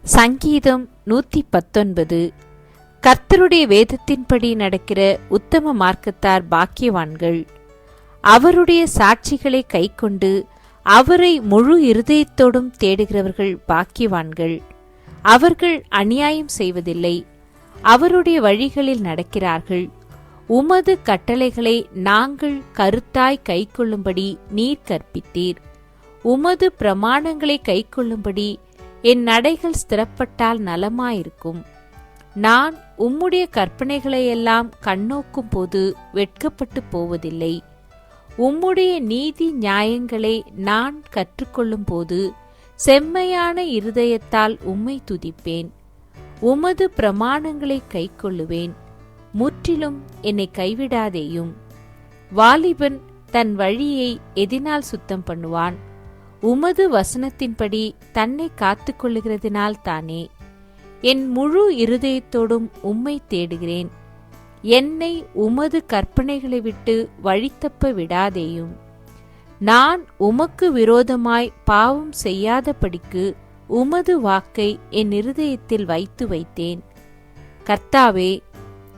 சங்கீதம் 119. கர்த்தருடைய வேதத்தின்படி நடக்கிற உத்தம மார்க்கத்தார் பாக்கியவான்கள். அவருடைய சாட்சிகளை கைக்கொண்டு அவரை முழு இருதயத்தோடும் தேடுகிறவர்கள் பாக்கியவான்கள். அவர்கள் அநியாயம் செய்வதில்லை, அவருடைய வழிகளில் நடக்கிறார்கள். உமது கட்டளைகளை நாங்கள் கருத்தாய் கைக்கொள்ளும்படி நீர் கற்பித்தீர். உமது பிரமாணங்களை கைக்கொள்ளும்படி என் நடைகள் ஸ்திரப்பட்டால் நலமாயிருக்கும். நான் உம்முடைய கற்பனைகளையெல்லாம் கண்ணோக்கும் போது வெட்கப்பட்டு போவதில்லை. உம்முடைய நீதி நியாயங்களை நான் கற்றுக்கொள்ளும் போது செம்மையான இருதயத்தால் உம்மை துதிப்பேன். உமது பிரமாணங்களை கைக்கொள்ளுவேன். முற்றிலும் என்னை கைவிடாதேயும். வாலிபன் தன் வழியை எதினால் சுத்தம் பண்ணுவான்? உமது வசனத்தின்படி தன்னை காத்து கொள்ளுகிறதினால் தானே. என் முழு இருதயத்தோடும் உம்மை தேடுகிறேன். என்னை உமது கற்பனைகளை விட்டு வழித்தப்ப விடாதேயும். நான் உமக்கு விரோதமாய் பாவம் செய்யாதபடிக்கு உமது வாக்கை என் இருதயத்தில் வைத்தேன். கர்த்தாவே,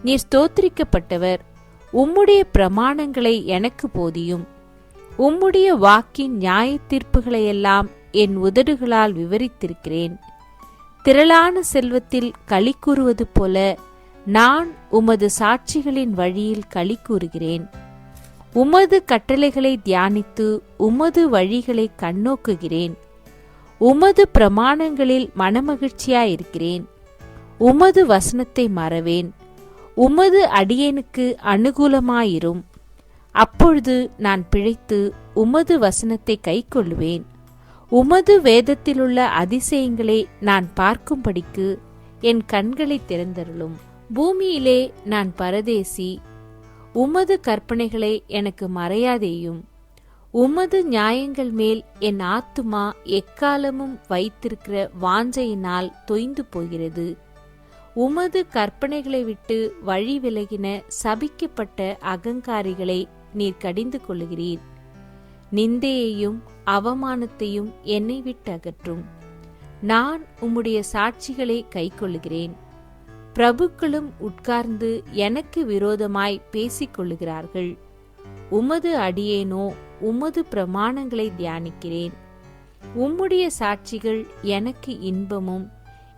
நீர் ஸ்தோத்திரிக்கப்பட்டவர். உம்முடைய பிரமாணங்களை எனக்கு போதியும். உம்முடைய வாக்கின் நியாய தீர்ப்புகளையெல்லாம் என் உதடுகளால் விவரித்திருக்கிறேன். திரளான செல்வத்தில் களி கூறுவது போல நான் உமது சாட்சிகளின் வழியில் களி கூறுகிறேன். உமது கட்டளைகளை தியானித்து உமது வழிகளை கண்ணோக்குகிறேன். உமது பிரமாணங்களில் மனமகிழ்ச்சியாயிருக்கிறேன். உமது வசனத்தை மறவேன். உமது அடியேனுக்கு அனுகூலமாயிரும். அப்பொழுது நான் பிழைத்து உமது வசனத்தை கைக்கொள்ளுவேன். உமது வேதத்திலுள்ள அதிசயங்களை நான் பார்க்கும்படிக்கு என் கண்களை திறந்தருளும். பூமியிலே நான் பரதேசி. உமது கற்பனைகளை எனக்கு மறையாதேயும். உமது நியாயங்கள் மேல் என் ஆத்துமா எக்காலமும் வைத்திருக்கிற வாஞ்சையினால் தொய்ந்து போகிறது. உமது கற்பனைகளை விட்டு வழி விலகின சபிக்கப்பட்ட அகங்காரிகளை நீர் கடிந்து கொள்ளுகிறீர். நிந்தையையும் அவமானத்தையும் என்னை விட்டு அகற்றும். நான் உம்முடைய சாட்சிகளை கைக்கொள்ளுகிறேன். பிரபுக்களும் உட்கார்ந்து எனக்கு விரோதமாய் பேசிக் கொள்ளுகிறார்கள். உமது அடியேனோ உமது பிரமாணங்களை தியானிக்கிறேன். உம்முடைய சாட்சிகள் எனக்கு இன்பமும்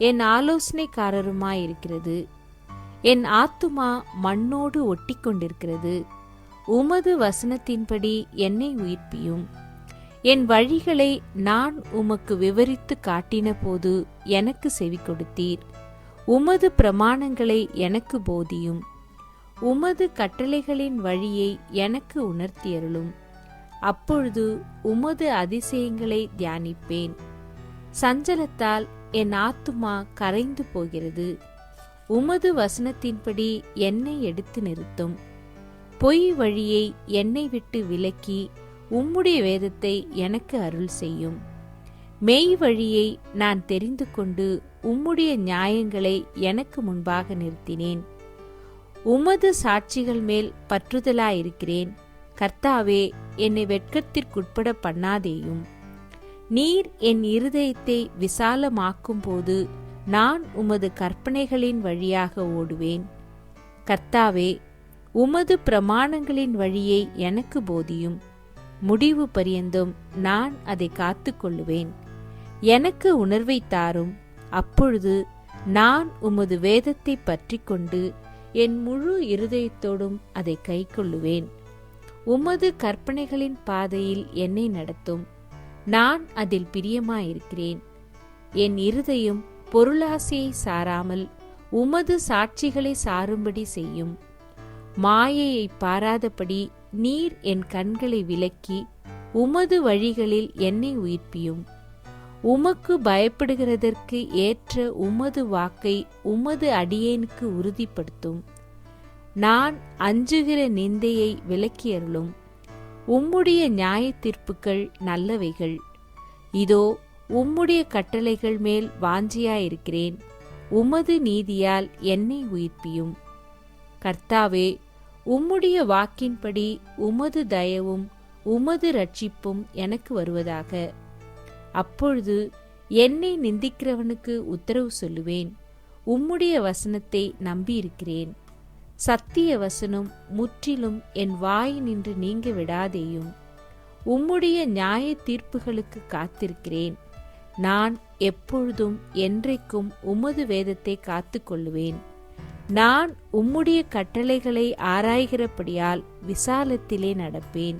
என் ஆலோசனைக்காரருமாயிருக்கிறது. என் ஆத்துமா மண்ணோடு ஒட்டி கொண்டிருக்கிறது. உமது வசனத்தின்படி என்னை உயிர்ப்பியும். என் வழிகளை நான் உமக்கு விவரித்து காட்டின போது எனக்கு செவி கொடுத்தீர். உமது பிரமாணங்களை எனக்கு போதியும். உமது கட்டளைகளின் வழியை எனக்கு உணர்த்தியருளும். அப்பொழுது உமது அதிசயங்களை தியானிப்பேன். சஞ்சலத்தால் என் ஆத்துமா கரைந்து போகிறது. உமது வசனத்தின்படி என்னை எடுத்து நிறுத்தும். பொய் வழியை என்னை விட்டு விலக்கி உம்முடைய வேதத்தை எனக்கு அருள் செய்யும். மெய் வழியை நான் தெரிந்து கொண்டு உம்முடைய நியாயங்களை எனக்கு முன்பாக நிறுத்தினேன். உமது சாட்சிகள் மேல் பற்றுதலாயிருக்கிறேன். கர்த்தாவே, என்னை வெட்கத்திற்குட்பட பண்ணாதேயும். நீர் என் இருதயத்தை விசாலமாக்கும் போது நான் உமது கற்பனைகளின் வழியாக ஓடுவேன். கர்த்தாவே, உமது பிரமாணங்களின் வழியை எனக்கு போதியும். முடிவு பரியந்தம் நான் அதை காத்து கொள்ளுவேன். எனக்கு உணர்வை தாரும். அப்பொழுது நான் உமது வேதத்தை பற்றி கொண்டு என் முழு இருதயத்தோடும் அதை கைக்கொள்ளுவேன். உமது கற்பனைகளின் பாதையில் என்னை நடத்தும். நான் அதில் பிரியமாயிருக்கிறேன். என் இருதயம் பொருளாசையை சாராமல் உமது சாட்சிகளை சாரும்படி செய்யும். மாயையை பாராதபடி நீர் என் கண்களை விலக்கி உமது வழிகளில் என்னை உயிர்ப்பியும். உமக்கு பயப்படுகிறதற்கு ஏற்ற உமது வாக்கை உமது அடியேனுக்கு உறுதிப்படுத்தும். நான் அஞ்சுகிற நிந்தையை விலக்கியருளும். உம்முடைய நியாய தீர்ப்புகள் நல்லவைகள். இதோ, உம்முடைய கட்டளைகள் மேல் வாஞ்சியாயிருக்கிறேன். உமது நீதியால் என்னை உயிர்ப்பியும். கர்த்தாவே, உம்முடைய வாக்கின்படி உமது தயவும் உமது இரட்சிப்பும் எனக்கு வருவதாக. அப்பொழுது என்னை நிந்திக்கிறவனுக்கு உத்தரவு சொல்லுவேன். உம்முடைய வசனத்தை நம்பியிருக்கிறேன். சத்திய வசனம் முற்றிலும் என் வாயினின்று நீங்க விடாதேயும். உம்முடைய நியாய தீர்ப்புகளுக்கு காத்திருக்கிறேன். நான் எப்பொழுதும் என்றைக்கும் உமது வேதத்தை காத்து கொள்ளுவேன். நான் உம்முடைய கட்டளைகளை ஆராய்கிறபடியால் விசாலத்திலே நடப்பேன்.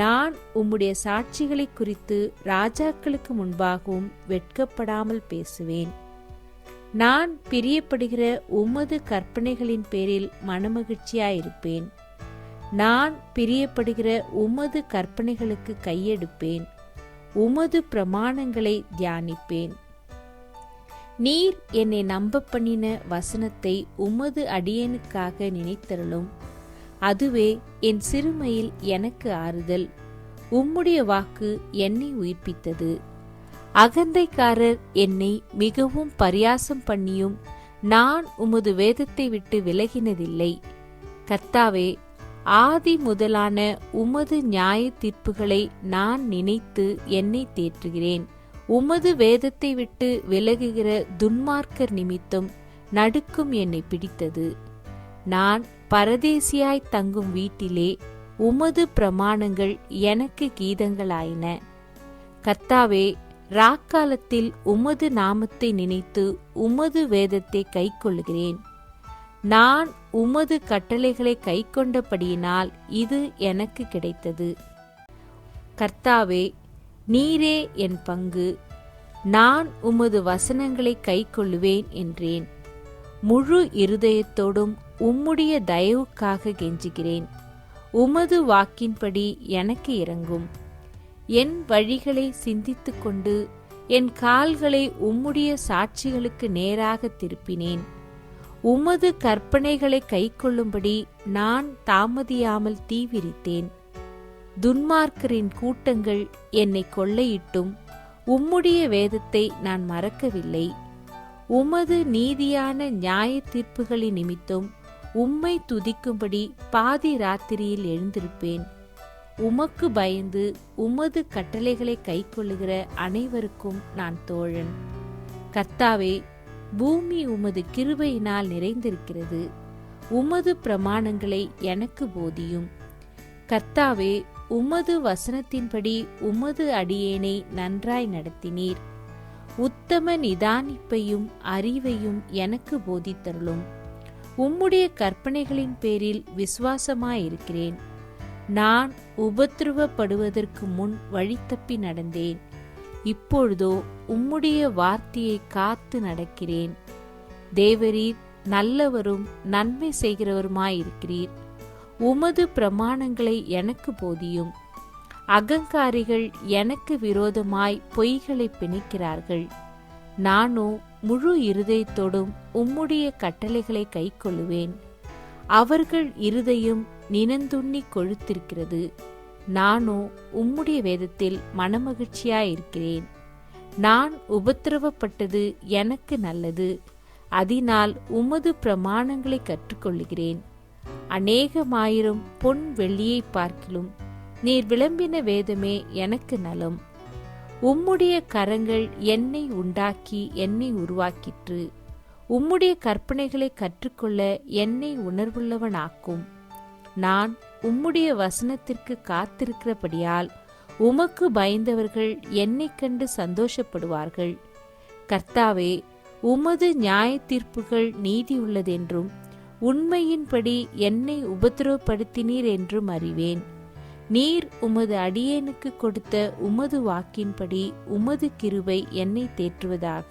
நான் உம்முடைய சாட்சிகளை குறித்து ராஜாக்களுக்கு முன்பாகவும் வெட்கப்படாமல் பேசுவேன். நான் பிரியப்படுகிற உமது கற்பனைகளின் பேரில் மனமகிழ்ச்சியாயிருப்பேன். நான் பிரியப்படுகிற உமது கற்பனைகளுக்கு கையெடுப்பேன். உமது பிரமாணங்களை தியானிப்பேன். நீர் என்னை நம்ப பண்ணின வசனத்தை உமது அடியேனுக்காக நினைத்தருளும். அதுவே என் சிறுமையில் எனக்கு ஆறுதல். உம்முடைய வாக்கு என்னை உயிர்ப்பித்தது. அகந்தைக்காரர் என்னை மிகவும் பரியாசம் பண்ணியும் நான் உமது வேதத்தை விட்டு விலகினதில்லை. கர்த்தாவே, ஆதி முதலான உமது நியாய தீர்ப்புகளை நான் நினைத்து என்னை தேற்றுகிறேன். உமது வேதத்தை விட்டு விலகுகிற துன்மார்க்கர் நிமித்தம் நடுக்கும் என்னை பிடித்தது. நான் பரதேசியாய் தங்கும் வீட்டிலே உமது பிரமாணங்கள் எனக்கு கீதங்களாயின. கர்த்தாவே, ராக்காலத்தில் உமது நாமத்தை நினைத்து உமது வேதத்தை கைக்கொள்கிறேன். நான் உமது கட்டளைகளை கைக்கொண்டபடியினால் இது எனக்கு கிடைத்தது. கர்த்தாவே, நீரே என் பங்கு. நான் உமது வசனங்களை கைக்கொள்ளுவேன் என்றேன். முழு இருதயத்தோடும் உம்முடைய தயவுக்காக கெஞ்சுகிறேன். உமது வாக்கின்படி எனக்கு இரங்கும். என் வழிகளை சிந்தித்துக் கொண்டு என் கால்களை உம்முடைய சாட்சிகளுக்கு நேராக திருப்பினேன். உமது கற்பனைகளை கைக்கொள்ளும்படி நான் தாமதியாமல் தீவிரித்தேன். துன்மார்க்கரின் கூட்டங்கள் என்னை கொள்ளையிட்டும் உம்முடைய வேதத்தை நான் மறக்கவில்லை. உமது நீதியான நியாய தீர்ப்புகளின் நிமித்தம் உம்மை துதிக்கும்படி பாதி ராத்திரியில் எழுந்திருப்பேன். உமக்கு பயந்து உமது கட்டளைகளை கைக்கொள்ளுகிற அனைவருக்கும் நான் தோழன். கர்த்தாவே, பூமி உமது கிருபையினால் நிறைந்திருக்கிறது. உமது பிரமாணங்களை எனக்கு போதியும். கர்த்தாவே, உமது வசனத்தின்படி உமது அடியேனை நன்றாய் நடத்தினீர். உத்தம நிதானிப்பையும் அறிவையும் எனக்கு போதித்தருளும். உம்முடைய கற்பனைகளின் பேரில் விசுவாசமாயிருக்கிறேன். நான் உபத்திரவப்படுவதற்கு முன் வழித்தப்பி நடந்தேன். இப்பொழுதோ உம்முடைய வார்த்தையை காத்து நடக்கிறேன். தேவரீர் நல்லவரும் நன்மை செய்கிறவருமாயிருக்கிறீர். உமது பிரமாணங்களை எனக்கு போதியும். அகங்காரிகள் எனக்கு விரோதமாய் பொய்களை பிணைக்கிறார்கள். நானோ முழு இருதயத்தோடும் உம்முடைய கட்டளைகளை கைக்கொள்ளுவேன். அவர்கள் இருதயம் நினந்துண்ணி கொழுத்திருக்கிறது. நானோ உம்முடைய வேதத்தில் மனமகிழ்ச்சியாயிருக்கிறேன். நான் உபத்திரவப்பட்டது எனக்கு நல்லது. அதனால் உமது பிரமாணங்களை கற்றுக்கொள்ளுகிறேன். அநேகமாயிரம் பொன் வெள்ளியை பார்க்கிலும் நீர் விளம்பின வேதமே எனக்கு நலம். உம்முடைய கரங்கள் என்னை உண்டாக்கி என்னை உருவாக்கிற்று. உம்முடைய கற்பனைகளை கற்றுக்கொள்ள என்னை உணர்வுள்ளவனாக்கும். நான் உம்முடைய வசனத்திற்கு காத்திருக்கிறபடியால் உமக்கு பயந்தவர்கள் என்னைக் கண்டு சந்தோஷப்படுவார்கள். கர்த்தாவே, உமது நியாய தீர்ப்புகள் நீதியுள்ளதென்றும் உண்மையின்படி என்னை உபத்திரவப்படுத்தினீர் என்றும் அறிவேன். நீர் உமது அடியேனுக்கு கொடுத்த உமது வாக்கின்படி உமது கிருபை என்னை தேற்றுவதாக.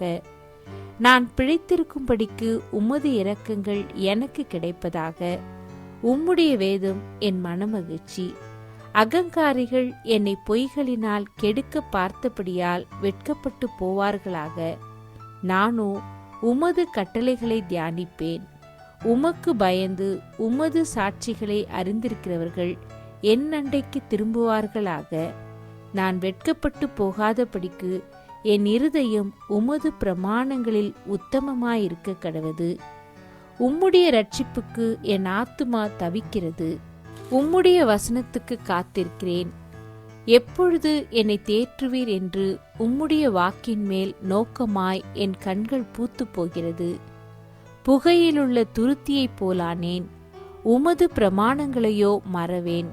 நான் பிழைத்திருக்கும்படிக்கு உமது இரக்கங்கள் எனக்கு கிடைப்பதாக. உம்முடைய வேதம் என் மனமகிழ்ச்சி. அகங்காரிகள் என்னை பொய்களினால் கெடுக்க பார்த்தபடியால் வெட்கப்பட்டு போவார்களாக. நானோ உமது கட்டளைகளை தியானிப்பேன். உமக்கு பயந்து உமது சாட்சிகளை அறிந்திருக்கிறவர்கள் என் அண்டைக்கு திரும்புவார்களாக. நான் வெட்கப்பட்டு போகாதபடிக்கு என் இருதயம் உமது பிரமாணங்களில் உத்தமமாயிருக்க கடவது. உம்முடைய இரட்சிப்புக்கு என் ஆத்துமா தவிக்கிறது. உம்முடைய வசனத்துக்கு காத்திருக்கிறேன். எப்பொழுது என்னை தேற்றுவீர் என்று உம்முடைய வாக்கின் மேல் நோக்கமாய் என் கண்கள் பூத்துப் போகிறது. புகையிலுள்ள துருத்தியைப் போலானேன். உமது பிரமாணங்களையோ மறவேன்.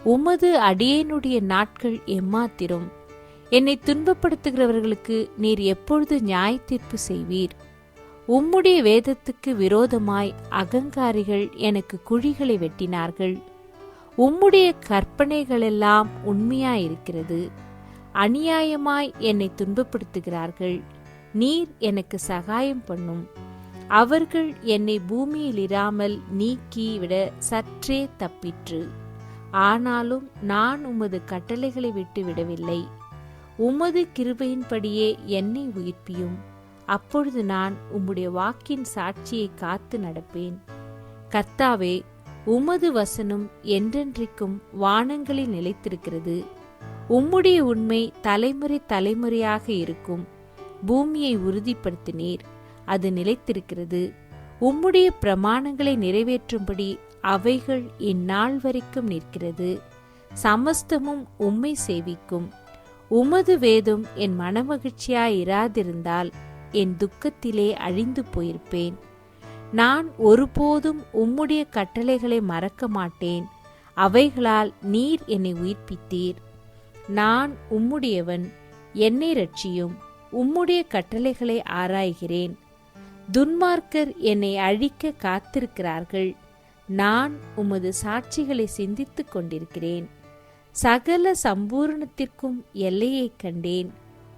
உமது அடியேனுடைய நாட்கள் எம்மாத்திரம்? என்னை துன்பப்படுத்துகிறவர்களுக்கு நீர் எப்பொழுது நியாயத்தீர்ப்பு செய்வீர்? உம்முடைய வேதத்துக்கு விரோதமாய் அகங்காரிகள் எனக்கு குழிகளை வெட்டினார்கள். உம்முடைய கற்பனைகளெல்லாம் உண்மையாயிருக்கிறது. அநியாயமாய் என்னை துன்பப்படுத்துகிறார்கள். நீர் எனக்கு சகாயம் பண்ணும். அவர்கள் என்னை பூமியில் இராமல் நீக்கிவிட சற்றே தப்பிற்று. ஆனாலும் நான் உமது கட்டளைகளை விட்டு விடவில்லை. உமது கிருபையின்படியே என்னை உயிர்ப்பியும். அப்பொழுது நான் உம்முடைய வாக்கின் சாட்சியை காத்து நடப்பேன். கர்த்தாவே, உமது வசனம் என்றென்றைக்கும் வானங்களில் நிலைத்திருக்கிறது. உம்முடைய உண்மை தலைமுறை தலைமுறையாக இருக்கும். பூமியை உறுதிப்படுத்தினீர், அது நிலைத்திருக்கிறது. உம்முடைய பிரமாணங்களை நிறைவேற்றும்படி அவைகள் இந்நாள் வரைக்கும் நிற்கிறது. சமஸ்தமும் உம்மை சேவிக்கும். உமது வேதம் என் மனமகிழ்ச்சியாயிராதிருந்தால் என் துக்கத்திலே அழிந்து போயிருப்பேன். நான் ஒருபோதும் உம்முடைய கட்டளைகளை மறக்க மாட்டேன். அவைகளால் நீர் என்னை உயிர்ப்பித்தீர். நான் உம்முடையவன், என்னை இரட்சியும். உம்முடைய கட்டளைகளை ஆராய்கிறேன். துன்மார்க்கர் என்னை அழிக்க காத்திருக்கிறார்கள். நான் உமது சாட்சிகளை சிந்தித்துக் கொண்டிருக்கிறேன். சகல சம்பூரணத்திற்கும் எல்லையைக் கண்டேன்.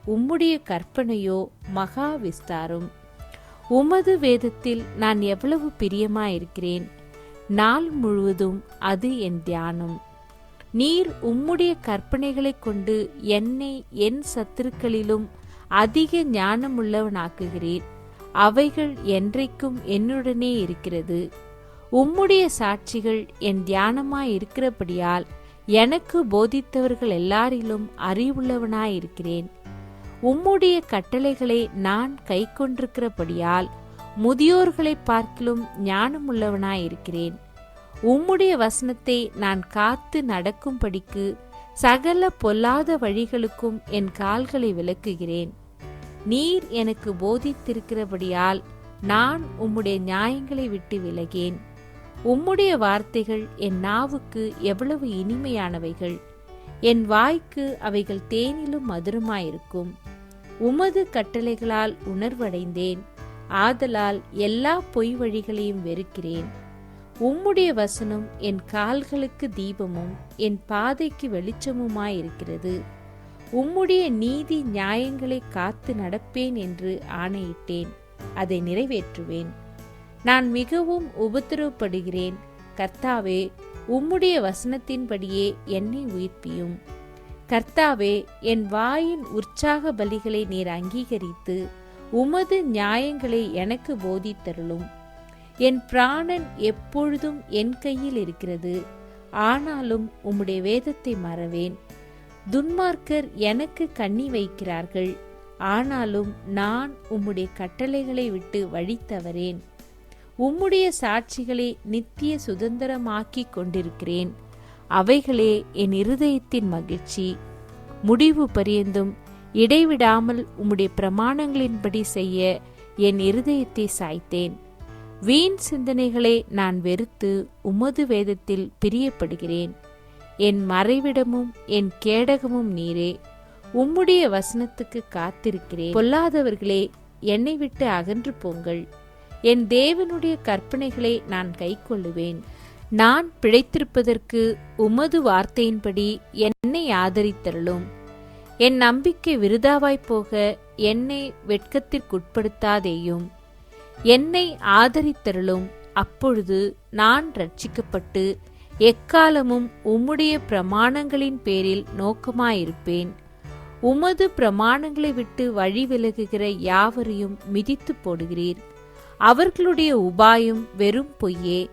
உம்முடைய கற்பனையோ மகா விஸ்தாரம். உமது வேதத்தில் நான் எவ்வளவு பிரியமாயிருக்கிறேன். நாள் முழுவதும் அது என் தியானம். நீர் உம்முடைய கற்பனைகளைக் கொண்டு என்னை என் சத்துருக்களிலும் அதிக ஞானமுள்ளவனாக்குகிறீர். அவைகள் என்றைக்கும் என்னுடனே இருக்கிறது. உம்முடைய சாட்சிகள் என் தியானமாயிருக்கிறபடியால் எனக்கு போதித்தவர்கள் எல்லாரிலும் அறிவுள்ளவனாயிருக்கிறேன். உம்முடைய கட்டளைகளை நான் கைக்கொண்டிருக்கிறபடியால் முதியோர்களை பார்க்கிலும் ஞானமுள்ளவனாயிருக்கிறேன். உம்முடைய வசனத்தை நான் காத்து நடக்கும்படிக்கு சகல பொல்லாத வழிகளுக்கும் என் கால்களை விலக்குகிறேன். நீர் எனக்கு போதித்திருக்கிறபடியால் நான் உம்முடைய நியாயங்களை விட்டு விலகேன். உம்முடைய வார்த்தைகள் என் நாவுக்கு எவ்வளவு இனிமையானவைகள். என் வாய்க்கு அவைகள் தேனிலும் மதுரமாயிருக்கும். உமது கட்டளைகளால் உணர்வடைந்தேன். ஆதலால் எல்லா பொய் வழிகளையும் வெறுக்கிறேன். உம்முடைய வசனம் என் கால்களுக்கு தீபமும் என் பாதைக்கு வெளிச்சமுமாயிருக்கிறது. உம்முடைய நீதி நியாயங்களை காத்து நடப்பேன் என்று ஆணையிட்டேன். அதை நிறைவேற்றுவேன். நான் மிகவும் உபத்திரவப்படுகிறேன். கர்த்தாவே, உம்முடைய வசனத்தின்படியே என்னை உயிர்ப்பியும். கர்த்தாவே, என் வாயின் உற்சாக பலிகளை நீர் அங்கீகரித்து உமது நியாயங்களை எனக்கு போதித்தருளும். என் பிராணன் எப்பொழுதும் என் கையில் இருக்கிறது. ஆனாலும் உம்முடைய வேதத்தை மறவேன். துன்மார்க்கர் எனக்கு கண்ணி வைக்கிறார்கள். ஆனாலும் நான் உம்முடைய கட்டளைகளை விட்டு வழி தவறேன். உம்முடைய சாட்சிகளை நித்திய சுதந்திரமாக்கிக் கொண்டிருக்கிறேன். அவைகளே என் இருதயத்தின் மகிழ்ச்சி. முடிவு பரியந்தும் இடைவிடாமல் உம்முடைய பிரமாணங்களின்படி செய்ய என் இருதயத்தை சாய்த்தேன். வீண் சிந்தனைகளை நான் வெறுத்து உமது வேதத்தில் பிரியப்படுகிறேன். என் மறைவிடமும் என் கேடகமும் நீரே. உம்முடைய வசனத்துக்கு காத்திருக்கிறேன். பொல்லாதவர்களே, என்னை விட்டு அகன்று போங்கள். என் தேவனுடைய கற்பனைகளை நான் கைக்கொள்ளுவேன். நான் பிழைத்திருப்பதற்கு உமது வார்த்தையின்படி என்னை ஆதரித்தருளும். என் நம்பிக்கை விருதாவாய்ப் போக என்னை வெட்கத்திற்குட்படுத்தாதேயும். என்னை ஆதரித்தருளும். அப்பொழுது நான் ரட்சிக்கப்பட்டு எக்காலமும் உம்முடைய பிரமாணங்களின் பேரில் நோக்கமாயிருப்பேன். உமது பிரமாணங்களை விட்டு வழி விலகுகிற யாவரையும் மிதித்து போடுகிறீர். அவர்களுடைய உபாயம் வெறும் பொய்யே.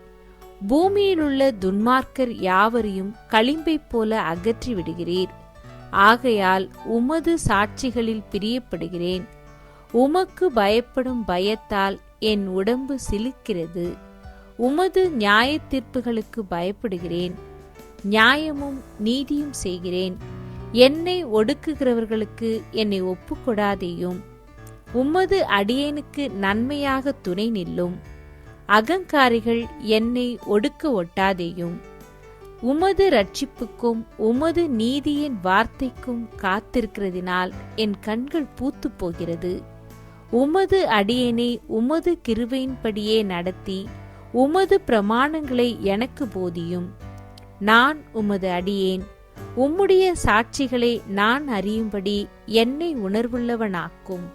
பூமியிலுள்ள துன்மார்க்கர் யாவரையும் களிம்பைப் போல அகற்றி விடுகிறீர். ஆகையால் உமது சாட்சிகளில் பிரியப்படுகிறேன். உமக்கு பயப்படும் பயத்தால் என் உடம்பு சிலிர்க்கிறது. உமது நியாய தீர்ப்புகளுக்கு பயப்படுகிறேன். நியாயமும் நீதியும் செய்கிறேன். என்னை ஒடுக்குகிறவர்களுக்கு என்னை ஒப்புக்கொடாதேயும். உமது அடியேனுக்கு நன்மையாக துணை நில்லும். அகங்காரிகள் என்னை ஒடுக்க ஒட்டாதேயும். உமது இரட்சிப்புக்கும் உமது நீதியின் வார்த்தைக்கும் காத்திருக்கிறதினால் என் கண்கள் பூத்து போகிறது. உமது அடியேனை உமது கிருபையின்படியே நடத்தி உமது பிரமாணங்களை எனக்கு போதியும். நான் உமது அடியேன். உம்முடைய சாட்சிகளை நான் அறியும்படி என்னை உணர்வுள்ளவனாக்கும்.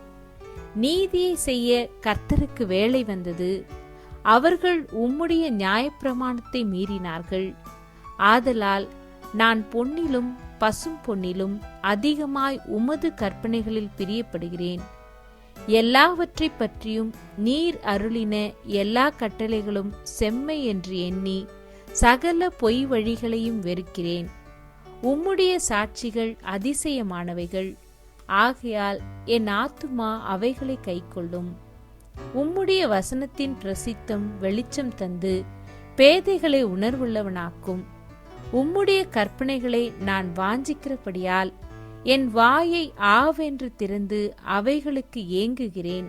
நீதியை செய்ய கர்த்தருக்கு வேளை வந்தது. அவர்கள் உம்முடைய நியாயப்பிரமாணத்தை மீறினார்கள். ஆதலால் நான் பொன்னிலும் பசும் பொன்னிலும் அதிகமாய் உமது கற்பனைகளில் பிரியப்படுகிறேன். எல்லாவற்றை பற்றியும் நீர் அருளின எல்லா கட்டளைகளும் செம்மை என்று எண்ணி சகல பொய் வழிகளையும் வெறுக்கிறேன். உம்முடைய சாட்சிகள் அதிசயமானவைகள். ஆகையால் என் ஆத்துமா அவைகளை கைக்கொள்ளும். உம்முடைய வசனத்தின் பிரசித்தம் வெளிச்சம் தந்து பேதைகளை உணர்வுள்ளவனாக்கும். உம்முடைய கற்பனைகளை நான் வாஞ்சிக்கிறபடியால் என் வாயை ஆவென்று திறந்து அவைகளுக்கு ஏங்குகிறேன்.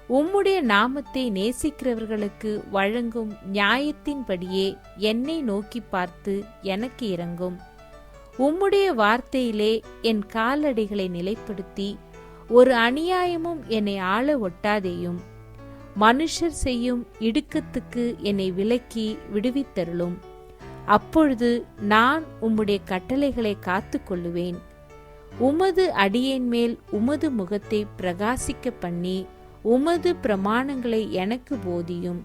உம்முடைய நாமத்தை நேசிக்கிறவர்களுக்கு வழங்கும் நியாயத்தின்படியே என்னை நோக்கி பார்த்து எனக்கு இரங்கும். உம்முடைய வார்த்தையிலே என் காலடிகளை நிலைப்படுத்தி ஒரு அநியாயமும் என்னை ஆள ஒட்டாதேயும். மனுஷர் செய்யும் இடுக்கத்துக்கு என்னை விலக்கி விடுவித்தருளும். அப்பொழுது நான் உம்முடைய கட்டளைகளை காத்து கொள்ளுவேன். உமது அடியேன் மேல் உமது முகத்தை பிரகாசிக்க பண்ணி உமது பிரமாணங்களை எனக்கு போதியும்.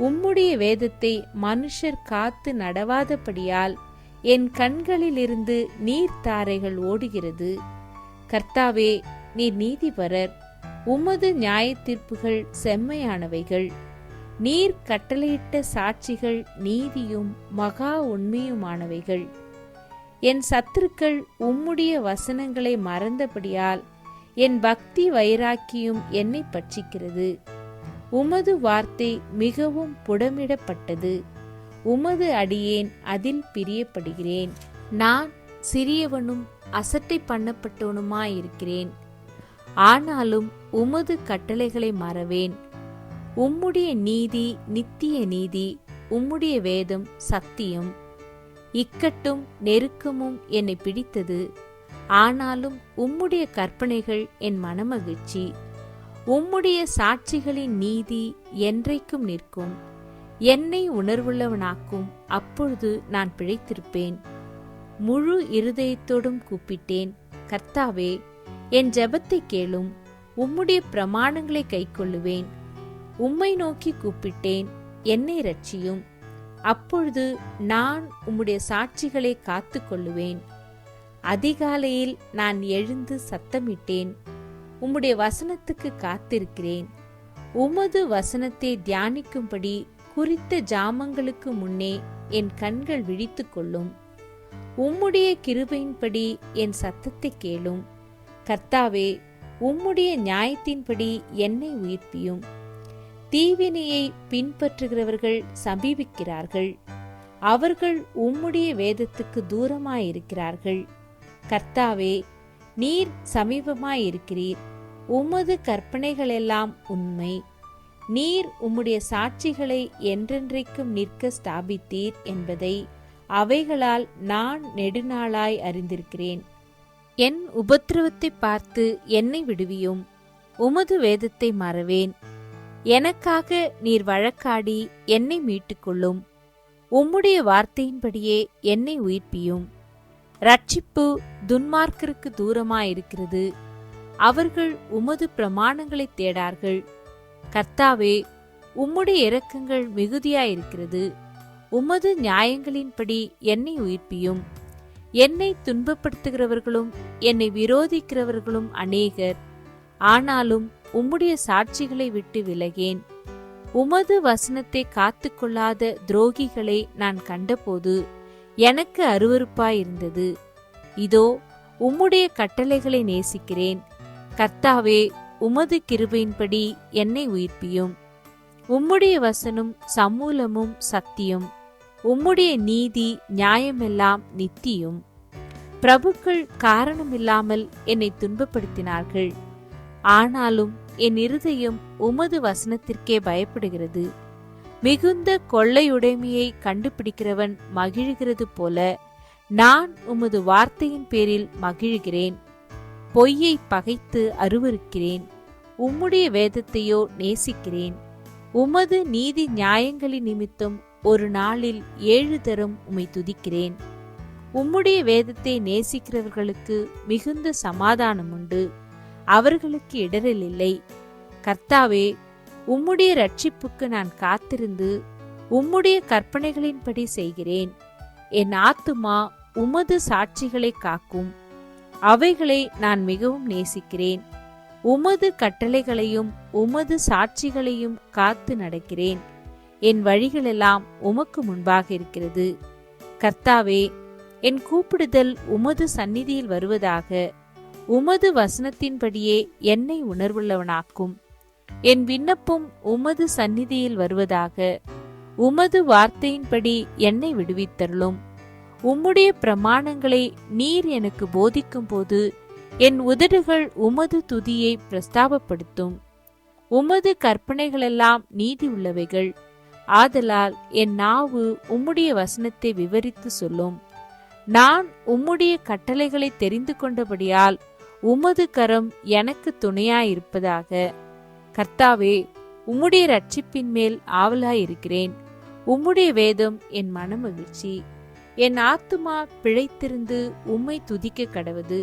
உம்முடைய வேதத்தை மனுஷர் காத்து நடவாதபடியால் என் கண்களிலிருந்து நீர்த்தாரைகள் ஓடுகிறது. கர்த்தாவே, நீர் நீதிபரர். உமது நியாயத்தீர்ப்புகள் செம்மையானவைகள். நீர் கட்டளையிட்ட சாட்சிகள் நீதியும் மகா உண்மையுமானவைகள். என் சத்துருக்கள் உம்முடைய வசனங்களை மறந்தபடியால் என் பக்தி வைராக்கியும் என்னை பட்சிக்கிறது. உமது வார்த்தை மிகவும் புடமிடப்பட்டது. உமது அடியேன் அதில் பிரியப்படுகிறேன். நான் சிறியவனும் அசட்டை பண்ணப்பட்டவனுமாயிருக்கிறேன். ஆனாலும் உமது கட்டளைகளை மறவேன். உம்முடைய நீதி நித்திய நீதி. உம்முடைய வேதம் சத்தியம். இக்கட்டும் நெருக்கமும் என்னை பிடித்தது. ஆனாலும் உம்முடைய கற்பனைகள் என் மனமகிழ்ச்சி. உம்முடைய சாட்சிகளின் நீதி என்றைக்கும் நிற்கும். என்னை உணர்வுள்ளவனாக்கும். அப்பொழுது நான் பிழைத்திருப்பேன். முழு இருதயத்தோடும் கூப்பிட்டேன். கர்த்தாவே, என் ஜெபத்தை கேளும். உம்முடைய பிரமாணங்களை கைக்கொள்ளுவேன். உம்மை நோக்கி கூப்பிட்டேன். என்னை இரட்சியும். அப்பொழுது நான் உம்முடைய சாட்சிகளை காத்து கொள்ளுவேன். அதிகாலையில் நான் எழுந்து சத்தமிட்டேன். உம்முடைய வசனத்துக்கு காத்திருக்கிறேன். உமது வசனத்தை தியானிக்கும்படி குறித்த ஜாமங்களுக்கு முன்னே என் கண்கள் விழித்து கொள்ளும். உம்முடைய கிருபையின்படி என் சத்தத்தை கேளும். கர்த்தாவே, உம்முடைய நியாயத்தின்படி என்னை உயிர்ப்பியும். தீவினையை பின்பற்றுகிறவர்கள் சமீபிக்கிறார்கள். அவர்கள் உம்முடைய வேதத்துக்கு தூரமாயிருக்கிறார்கள். கர்த்தாவே, நீர் சமீபமாயிருக்கிறீர். உமது கற்பனைகளெல்லாம் உண்மை. நீர் உம்முடைய சாட்சிகளை என்றென்றைக்கும் நிற்க ஸ்தாபித்தீர் என்பதை அவைகளால் நான் நெடுநாளாய் அறிந்திருக்கிறேன். என் உபத்திரவத்தை பார்த்து என்னை விடுவியும். உமது வேதத்தை மறவேன். எனக்காக நீர் வழக்காடி என்னை மீட்டுக்கொள்ளும். உம்முடைய வார்த்தையின்படியே என்னை உயிர்ப்பியும். இரட்சிப்பு துன்மார்க்கருக்கு தூரமாயிருக்கிறது. அவர்கள் உமது பிரமாணங்களை தேடார்கள். கர்த்தாவே, உம்முடைய இரக்கங்கள் மிகுதியாயிருக்கிறது. உமது நியாயங்களின்படி என்னை உயிர்ப்பியும். என்னை துன்பப்படுத்துகிறவர்களும் என்னை விரோதிக்கிறவர்களும் அநேகர். ஆனாலும் உம்முடைய சாட்சிகளை விட்டு விலகேன். உமது வசனத்தை காத்து கொள்ளாத துரோகிகளை நான் கண்டபோது எனக்கு அருவருப்பாயிருந்தது. இதோ, உம்முடைய கட்டளைகளை நேசிக்கிறேன். கர்த்தாவே, உமது கிருபையின்படி என்னை உயிர்ப்பியும். உம்முடைய வசனம் சமூலமும் சத்தியம். உம்முடைய நீதி நியாயமெல்லாம் நித்தியும். பிரபுக்கள் காரணமில்லாமல் என்னை துன்பப்படுத்தினார்கள். ஆனாலும் என் இருதயம் உமது வசனத்திற்கே பயப்படுகிறது. மிகுந்த கொள்ளையுடைமையை கண்டுபிடிக்கிறவன் மகிழ்கிறது போல நான் உமது வார்த்தையின் பேரில் மகிழ்கிறேன். பொய்யை பகைத்து அருவருக்கிறேன். உம்முடைய வேதத்தையோ நேசிக்கிறேன். உமது நீதி நியாயங்களின் நிமித்தம் ஒரு நாளில் 7 தரம் உம்மை துதிக்கிறேன். உம்முடைய வேதத்தை நேசிக்கிறவர்களுக்கு மிகுந்த சமாதானம் உண்டு. அவர்களுக்கு இடரல் இல்லை. கர்த்தாவே, உம்முடைய இரட்சிப்புக்கு நான் காத்திருந்து உம்முடைய கற்பனைகளின்படி செய்கிறேன். என் ஆத்துமா உமது சாட்சிகளை காக்கும். அவைகளை நான் மிகவும் நேசிக்கிறேன். உமது கட்டளைகளையும் உமது சாட்சிகளையும் காத்து நடக்கிறேன். என் வழிகளெல்லாம் உமக்கு முன்பாக இருக்கிறது. கர்த்தாவே, என் கூப்பிடுதல் உமது சந்நிதியில் வருவதாக. உமது வசனத்தின்படியே என்னை உணர்வுள்ளவனாக்கும். என் விண்ணப்பம் உமது சந்நிதியில் வருவதாக. உமது வார்த்தையின்படி என்னை விடுவித்தருளும். உம்முடைய பிரமாணங்களை நீர் எனக்கு போதிக்கும் போது என் உதடுகள் உமது துதியை பிரஸ்தாபப்படுத்தும். உமது கற்பனைகளெல்லாம் நீதி உள்ளவைகள். ஆதலால் என் நாவு உம்முடைய வசனத்தை விவரித்து சொல்லும். நான் உம்முடைய கட்டளைகளை தெரிந்து கொண்டபடியால் உமது கரம் எனக்கு துணையாயிருப்பதாக. கர்த்தாவே, உம்முடைய இரட்சிப்பின் மேல் ஆவலாயிருக்கிறேன். உம்முடைய வேதம் என் மனமகிழ்ச்சி. என் ஆத்துமா பிழைத்திருந்து உம்மை துதிக்க கடவது.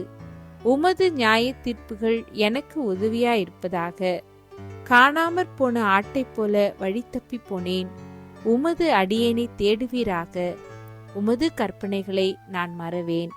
உமது நியாய தீர்ப்புகள் எனக்கு உதவியாயிருப்பதாக. காணாமற் போன ஆட்டைப் போல வழி தப்பி போனேன். உமது அடியேனை தேடுவீராக. உமது கற்பனைகளை நான் மறவேன்.